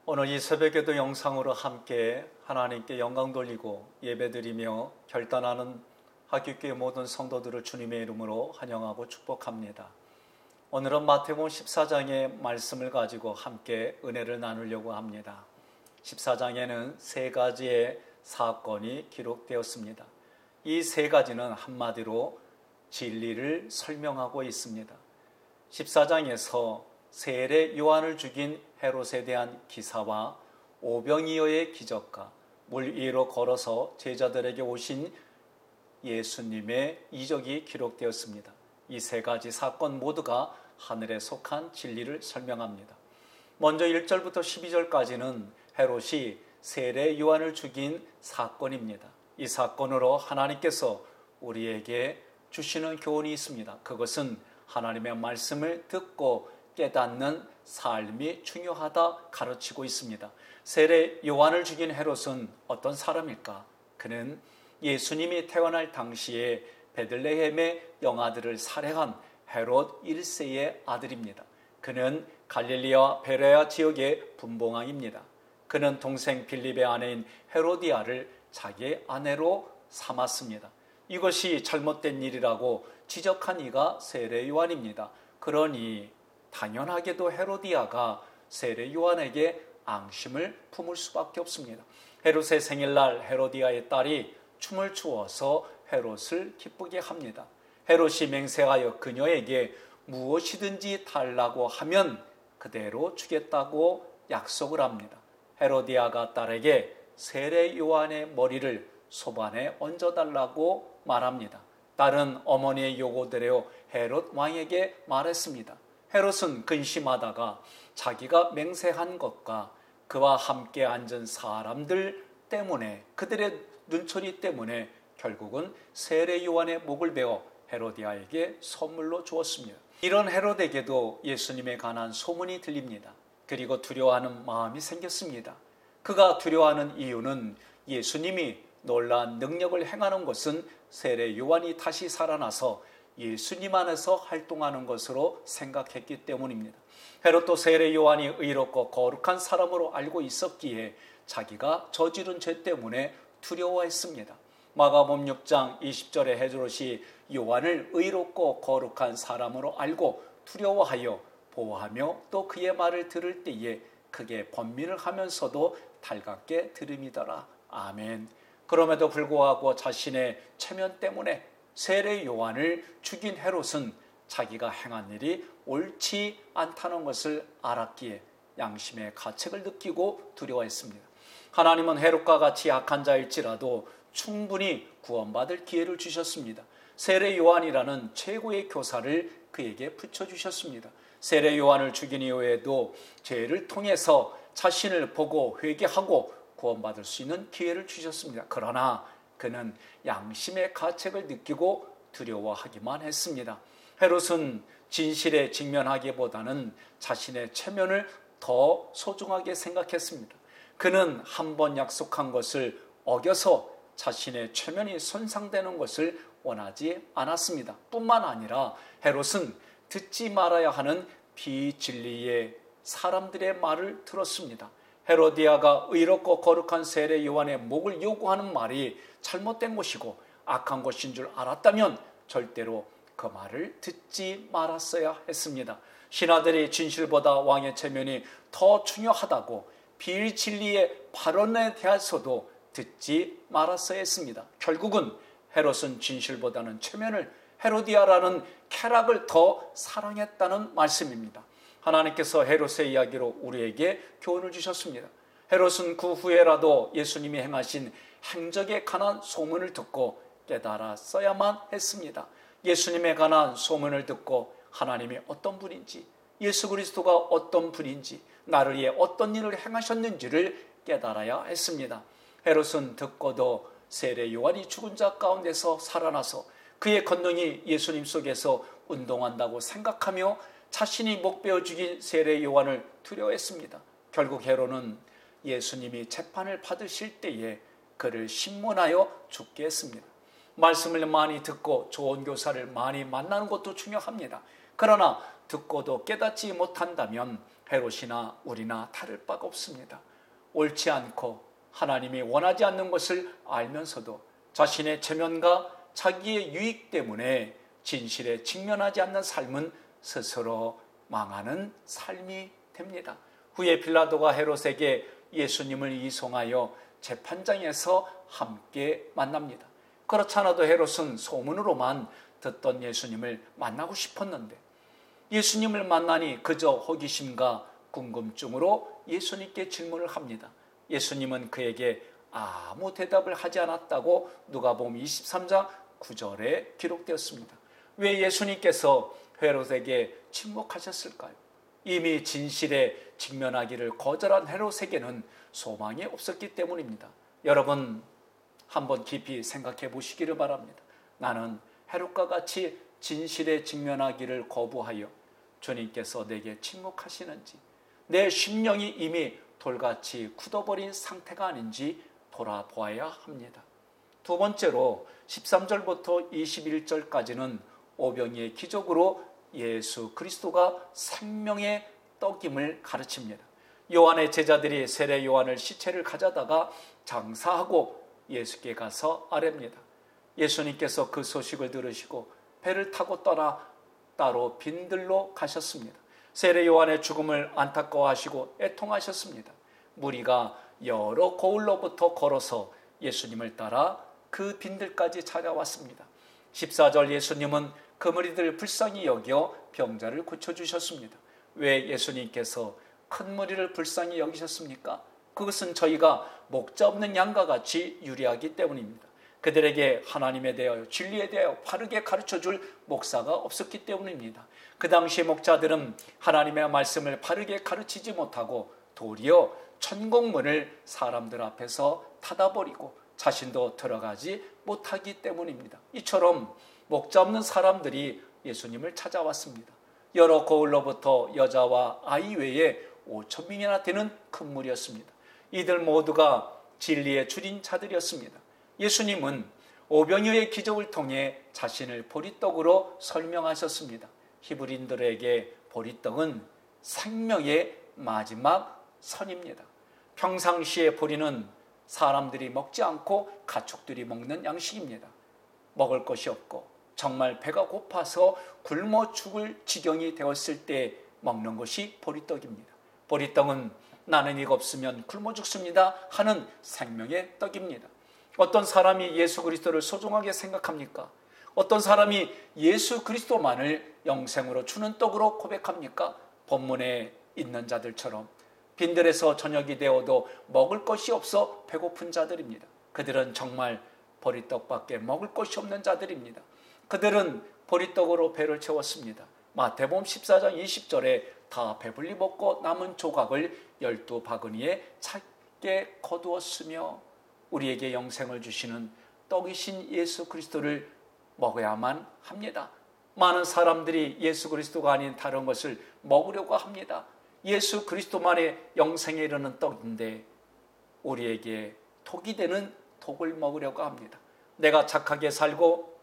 오늘 이 새벽에도 영상으로 함께 하나님께 영광 돌리고 예배드리며 결단하는 하교교회 모든 성도들을 주님의 이름으로 환영하고 축복합니다. 오늘은 마태복음 14장의 말씀을 가지고 함께 은혜를 나누려고 합니다. 14장에는 세 가지의 사건이 기록되었습니다. 이 세 가지는 한마디로 진리를 설명하고 있습니다. 14장에서 세례 요한을 죽인 헤롯에 대한 기사와 오병이어의 기적과 물 위로 걸어서 제자들에게 오신 예수님의 이적이 기록되었습니다. 이 세 가지 사건 모두가 하늘에 속한 진리를 설명합니다. 먼저 1절부터 12절까지는 헤롯이 세례 요한을 죽인 사건입니다. 이 사건으로 하나님께서 우리에게 주시는 교훈이 있습니다. 그것은 하나님의 말씀을 듣고 깨닫는 삶이 중요하다 가르치고 있습니다. 세례 요한을 죽인 헤롯은 어떤 사람일까? 그는 예수님이 태어날 당시에 베들레헴의 영아들을 살해한 헤롯 1세의 아들입니다. 그는 갈릴리와 베레아 지역의 분봉왕입니다. 그는 동생 빌립의 아내인 헤로디아를 자기의 아내로 삼았습니다. 이것이 잘못된 일이라고 지적한 이가 세례 요한입니다. 그러니 당연하게도 헤로디아가 세례 요한에게 앙심을 품을 수밖에 없습니다. 헤롯의 생일날 헤로디아의 딸이 춤을 추어서 헤롯을 기쁘게 합니다. 헤롯이 맹세하여 그녀에게 무엇이든지 달라고 하면 그대로 주겠다고 약속을 합니다. 헤로디아가 딸에게 세례 요한의 머리를 소반에 얹어달라고 말합니다. 딸은 어머니의 요구대로 헤롯 왕에게 말했습니다. 헤롯은 근심하다가 자기가 맹세한 것과 그와 함께 앉은 사람들 때문에, 그들의 눈초리 때문에 결국은 세례 요한의 목을 베어 헤로디아에게 선물로 주었습니다. 이런 헤롯에게도 예수님에 관한 소문이 들립니다. 그리고 두려워하는 마음이 생겼습니다. 그가 두려워하는 이유는 예수님이 놀라운 능력을 행하는 것은 세례 요한이 다시 살아나서 예수님 안에서 활동하는 것으로 생각했기 때문입니다. 헤롯도 세례 요한이 의롭고 거룩한 사람으로 알고 있었기에 자기가 저지른 죄 때문에 두려워했습니다. 마가복음 6장 20절에 헤롯이 요한을 의롭고 거룩한 사람으로 알고 두려워하여 보호하며 또 그의 말을 들을 때에 크게 번민을 하면서도 달갑게 들음이더라. 아멘. 그럼에도 불구하고 자신의 체면 때문에 세례 요한을 죽인 헤롯은 자기가 행한 일이 옳지 않다는 것을 알았기에 양심의 가책을 느끼고 두려워했습니다. 하나님은 헤롯과 같이 약한 자일지라도 충분히 구원받을 기회를 주셨습니다. 세례 요한이라는 최고의 교사를 그에게 붙여주셨습니다. 세례 요한을 죽인 이후에도 죄를 통해서 자신을 보고 회개하고 구원받을 수 있는 기회를 주셨습니다. 그러나 그는 양심의 가책을 느끼고 두려워하기만 했습니다. 헤롯은 진실에 직면하기보다는 자신의 체면을 더 소중하게 생각했습니다. 그는 한 번 약속한 것을 어겨서 자신의 체면이 손상되는 것을 원하지 않았습니다. 뿐만 아니라 헤롯은 듣지 말아야 하는 비진리의 사람들의 말을 들었습니다. 헤로디아가 의롭고 거룩한 세례 요한의 목을 요구하는 말이 잘못된 것이고 악한 것인 줄 알았다면 절대로 그 말을 듣지 말았어야 했습니다. 신하들이 진실보다 왕의 체면이 더 중요하다고 비진리의 발언에 대해서도 듣지 말았어야 했습니다. 결국은 헤롯은 진실보다는 체면을, 헤로디아라는 쾌락을 더 사랑했다는 말씀입니다. 하나님께서 헤롯의 이야기로 우리에게 교훈을 주셨습니다. 헤롯은 그 후에라도 예수님이 행하신 행적에 관한 소문을 듣고 깨달았어야만 했습니다. 예수님에 관한 소문을 듣고 하나님이 어떤 분인지, 예수 그리스도가 어떤 분인지, 나를 위해 어떤 일을 행하셨는지를 깨달아야 했습니다. 헤롯은 듣고도 세례 요한이 죽은 자 가운데서 살아나서 그의 권능이 예수님 속에서 운동한다고 생각하며 자신이 목베어 죽인 세례 요한을 두려워했습니다. 결국 헤롯은 예수님이 재판을 받으실 때에 그를 신문하여 죽게 했습니다. 말씀을 많이 듣고 좋은 교사를 많이 만나는 것도 중요합니다. 그러나 듣고도 깨닫지 못한다면 헤롯이나 우리나 다를 바가 없습니다. 옳지 않고 하나님이 원하지 않는 것을 알면서도 자신의 체면과 자기의 유익 때문에 진실에 직면하지 않는 삶은 스스로 망하는 삶이 됩니다. 후에 빌라도가 헤롯에게 예수님을 이송하여 재판장에서 함께 만납니다. 그렇지 않아도 헤롯은 소문으로만 듣던 예수님을 만나고 싶었는데 예수님을 만나니 그저 호기심과 궁금증으로 예수님께 질문을 합니다. 예수님은 그에게 아무 대답을 하지 않았다고 누가복음 23장 9절에 기록되었습니다. 왜 예수님께서 헤롯에게 침묵하셨을까요? 이미 진실에 직면하기를 거절한 헤롯에게는 소망이 없었기 때문입니다. 여러분 한번 깊이 생각해 보시기를 바랍니다. 나는 헤롯과 같이 진실에 직면하기를 거부하여 주님께서 내게 침묵하시는지, 내 심령이 이미 돌같이 굳어버린 상태가 아닌지 돌아보아야 합니다. 두 번째로 13절부터 21절까지는 오병이의 기적으로 예수 그리스도가 생명의 떡임을 가르칩니다. 요한의 제자들이 세례 요한을 시체를 가져다가 장사하고 예수께 가서 아뢰입니다. 예수님께서 그 소식을 들으시고 배를 타고 떠나 따로 빈들로 가셨습니다. 세례 요한의 죽음을 안타까워하시고 애통하셨습니다. 무리가 여러 거울로부터 걸어서 예수님을 따라 그 빈들까지 찾아왔습니다. 14절 예수님은 그 무리들을 불쌍히 여겨 병자를 고쳐주셨습니다. 왜 예수님께서 큰 무리를 불쌍히 여기셨습니까? 그것은 저희가 목자 없는 양과 같이 유리하기 때문입니다. 그들에게 하나님에 대하여 진리에 대하여 바르게 가르쳐줄 목사가 없었기 때문입니다. 그 당시 목자들은 하나님의 말씀을 바르게 가르치지 못하고 도리어 천공문을 사람들 앞에서 닫아버리고 자신도 들어가지 못하기 때문입니다. 이처럼 목자 없는 사람들이 예수님을 찾아왔습니다. 여러 거울로부터 여자와 아이 외에 5,000명이나 되는 큰 무리였습니다. 이들 모두가 진리의 줄인 자들이었습니다. 예수님은 오병이어의 기적을 통해 자신을 보리떡으로 설명하셨습니다. 히브리인들에게 보리떡은 생명의 마지막 선입니다. 평상시에 보리는 사람들이 먹지 않고 가축들이 먹는 양식입니다. 먹을 것이 없고 정말 배가 고파서 굶어 죽을 지경이 되었을 때 먹는 것이 보리떡입니다. 보리떡은 나는 이거 없으면 굶어 죽습니다 하는 생명의 떡입니다. 어떤 사람이 예수 그리스도를 소중하게 생각합니까? 어떤 사람이 예수 그리스도만을 영생으로 주는 떡으로 고백합니까? 본문에 있는 자들처럼 빈들에서 저녁이 되어도 먹을 것이 없어 배고픈 자들입니다. 그들은 정말 보리떡밖에 먹을 것이 없는 자들입니다. 그들은 보리떡으로 배를 채웠습니다. 마태복음 14장 20절에 다 배불리 먹고 남은 조각을 12바구니에 찼게 거두었으며 우리에게 영생을 주시는 떡이신 예수 그리스도를 먹어야만 합니다. 많은 사람들이 예수 그리스도가 아닌 다른 것을 먹으려고 합니다. 예수 그리스도만의 영생에 이르는 떡인데 우리에게 독이 되는 독을 먹으려고 합니다. 내가 착하게 살고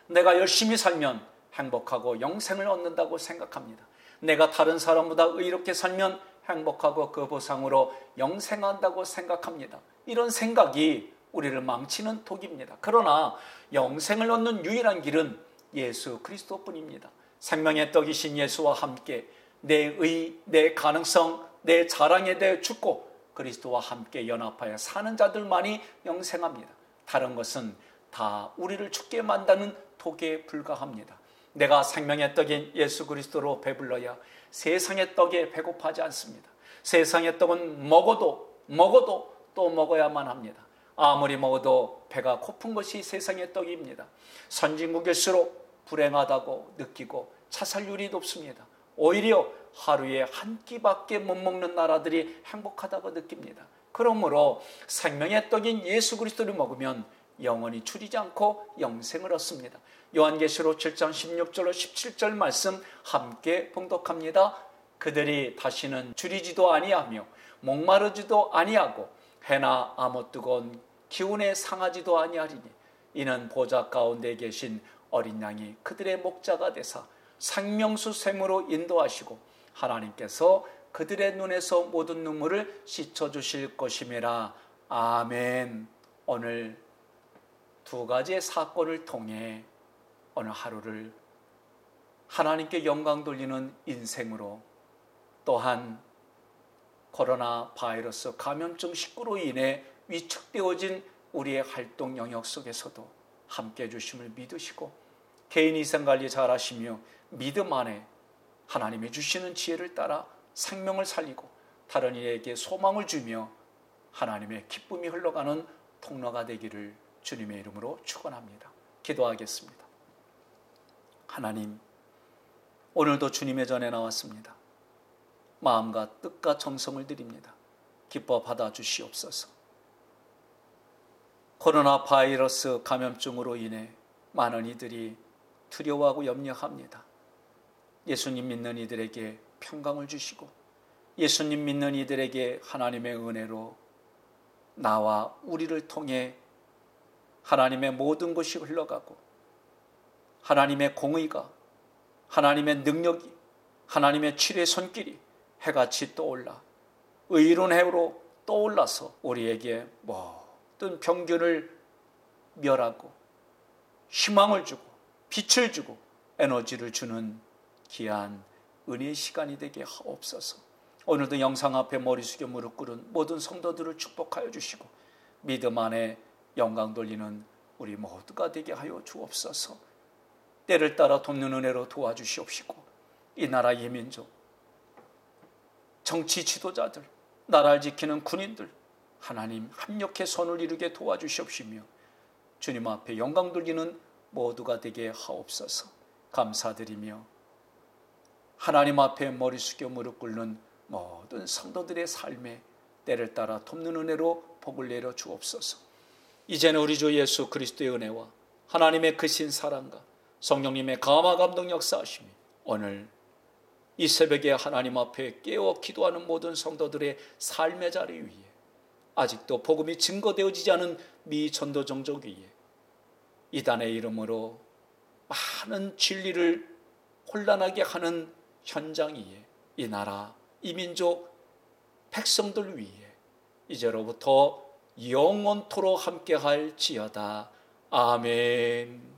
내가 열심히 살면 행복하고 영생을 얻는다고 생각합니다. 내가 다른 사람보다 의롭게 살면 행복하고 그 보상으로 영생한다고 생각합니다. 이런 생각이 우리를 망치는 독입니다. 그러나 영생을 얻는 유일한 길은 예수 그리스도뿐입니다. 생명의 떡이신 예수와 함께 내 의, 내 가능성, 내 자랑에 대해 죽고 그리스도와 함께 연합하여 사는 자들만이 영생합니다. 다른 것은 다 우리를 죽게 만드는 독에 불과합니다. 내가 생명의 떡인 예수 그리스도로 배불러야 세상의 떡에 배고파지 않습니다. 세상의 떡은 먹어도 또 먹어야만 합니다. 아무리 먹어도 배가 고픈 것이 세상의 떡입니다. 선진국일수록 불행하다고 느끼고 자살률이 높습니다. 오히려 하루에 한 끼밖에 못 먹는 나라들이 행복하다고 느낍니다. 그러므로 생명의 떡인 예수 그리스도를 먹으면 영원히 줄이지 않고 영생을 얻습니다. 요한계시록 7장 16절로 17절 말씀 함께 봉독합니다. 그들이 다시는 줄이지도 아니하며 목마르지도 아니하고 해나 아무 뜨거운 기운에 상하지도 아니하리니 이는 보좌 가운데 계신 어린 양이 그들의 목자가 되사 생명수 샘으로 인도하시고 하나님께서 그들의 눈에서 모든 눈물을 씻어주실 것임이라. 아멘. 오늘 두 가지의 사건을 통해 오늘 하루를 하나님께 영광 돌리는 인생으로, 또한 코로나 바이러스 감염증 19로 인해 위축되어진 우리의 활동 영역 속에서도 함께해 주심을 믿으시고 개인 위생관리 잘 하시며 믿음 안에 하나님이 주시는 지혜를 따라 생명을 살리고 다른 이에게 소망을 주며 하나님의 기쁨이 흘러가는 통로가 되기를 주님의 이름으로 축원합니다. 기도하겠습니다. 하나님, 오늘도 주님의 전에 나왔습니다. 마음과 뜻과 정성을 드립니다. 기뻐 받아주시옵소서. 코로나 바이러스 감염증으로 인해 많은 이들이 두려워하고 염려합니다. 예수님 믿는 이들에게 평강을 주시고 예수님 믿는 이들에게 하나님의 은혜로 나와 우리를 통해 하나님의 모든 것이 흘러가고 하나님의 공의가, 하나님의 능력이, 하나님의 치료의 손길이 해같이 떠올라 의로운 해로 떠올라서 우리에게 모든 병균을 멸하고 희망을 주고 빛을 주고 에너지를 주는 귀한 은혜의 시간이 되게 하옵소서. 오늘도 영상 앞에 머리 숙여 무릎 꿇은 모든 성도들을 축복하여 주시고 믿음 안에 영광 돌리는 우리 모두가 되게 하여 주옵소서. 때를 따라 돕는 은혜로 도와주시옵시고 이 나라의 민족, 정치 지도자들, 나라를 지키는 군인들 하나님 합력해 손을 이루게 도와주시옵시며 주님 앞에 영광 돌리는 모두가 되게 하옵소서. 감사드리며 하나님 앞에 머리 숙여 무릎 꿇는 모든 성도들의 삶에 때를 따라 돕는 은혜로 복을 내려 주옵소서. 이제는 우리 주 예수 그리스도의 은혜와 하나님의 크신 사랑과 성령님의 감화 감동 역사하심이 오늘 이 새벽에 하나님 앞에 깨어 기도하는 모든 성도들의 삶의 자리 위에, 아직도 복음이 증거되어지지 않은 미 전도 종족 위에, 이단의 이름으로 많은 진리를 혼란하게 하는 현장 위에, 이 나라, 이 민족, 백성들 위에 이제로부터 영원토록 함께할지어다. 아멘.